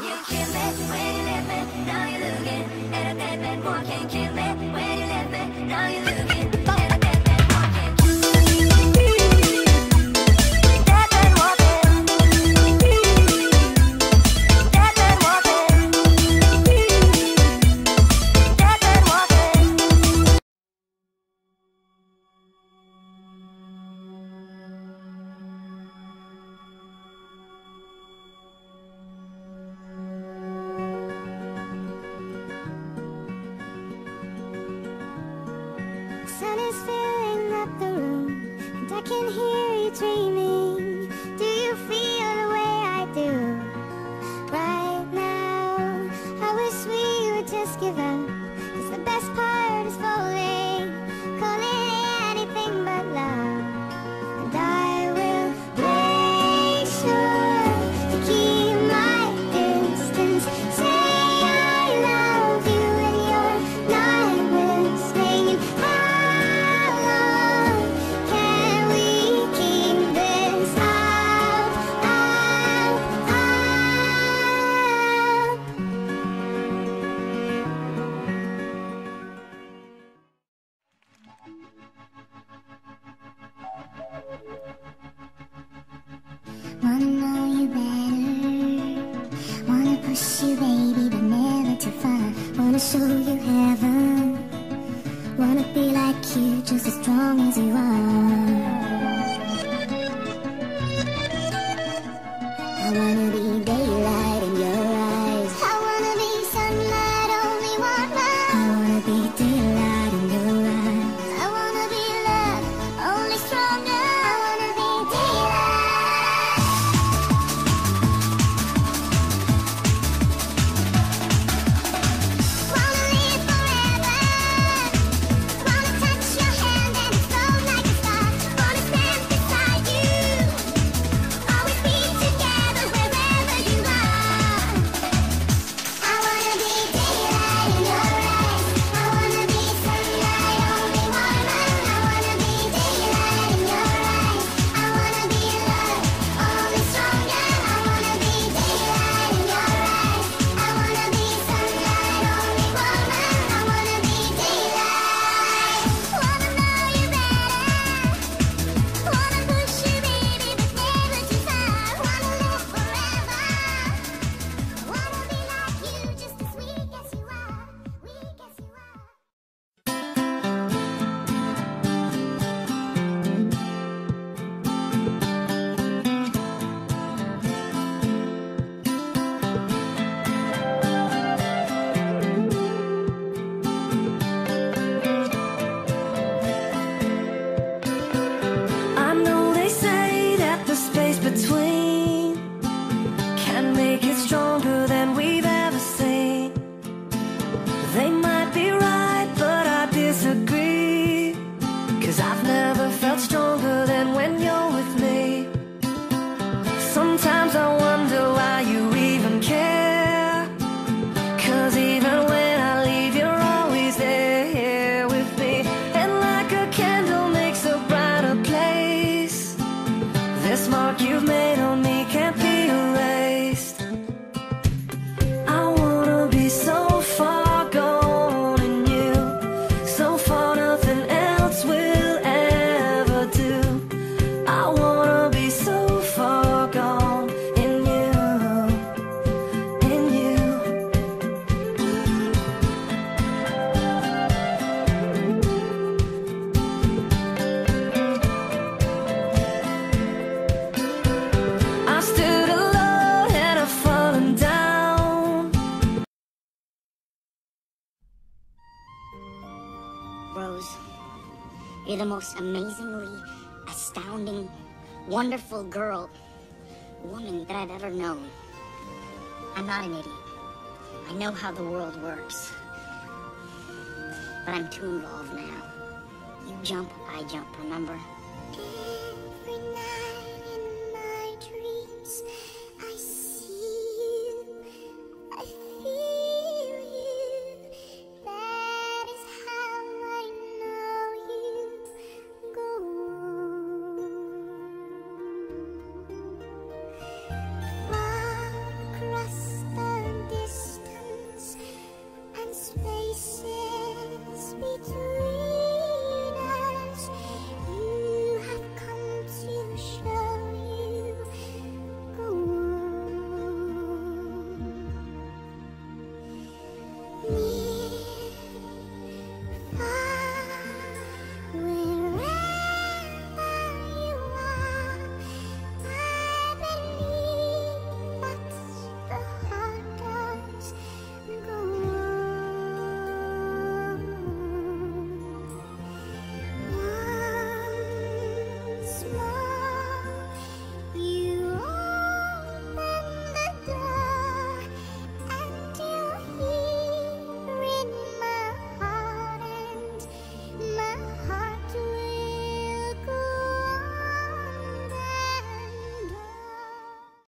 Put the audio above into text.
You kill me when you let me, now you're looking at a dead man walking. Kill me when you let me, now you're looking at a dead man walking. Dead man walking. Dead man walking. Dead man walking. Sun is filling up the room, and I can hear you dreaming. Do you feel the way I do right now? I wish we would just give up, 'cause the best part is falling, calling it anything but love. And I will make sure to keep my distance. Say I love you and you're not listening. How long can we keep this up? Wanna know you better, wanna push you, baby, but never too far. Wanna show you heaven, wanna be like you, just as strong as you are. I wanna be daylight in your eyes. I wanna be sunlight, only one love. I wanna be daylight in your eyes. I wanna be love, only stronger. I wanna be daylight. Wanna live forever. Wanna touch your hand and float like a star. Wanna stand beside you. Always be together wherever you are. I wanna be daylight in your eyes. I wanna be sunlight, only one love. I wanna be daylight in your eyes. I wanna be love, only stronger. I wanna be daylight in your eyes. I wanna be sunlight, only one love. I wanna be daylight. Wanna know you better. Wanna push you, baby, but never too far. Wanna live forever. Wanna be like you, just as weak as you are. Weak as you are. I know they say that the space between can make it stronger than we've ever seen. They might be right, but I disagree. 'Cause I've never felt stronger than when you're with me. Sometimes I wonder why you even care. 'Cause even when I leave, you're always there with me. And like a candle makes a brighter place, this mark you've made on me can't be erased. I wanna be so far gone in you, so far nothing else will ever do. I wanna be so far gone in you, in you. I stood alone and I've fallen down. Rose, you're the most amazingly astounding, wonderful woman that I've ever known. I'm not an idiot. I know how the world works. But I'm too involved now. You jump, I jump, remember?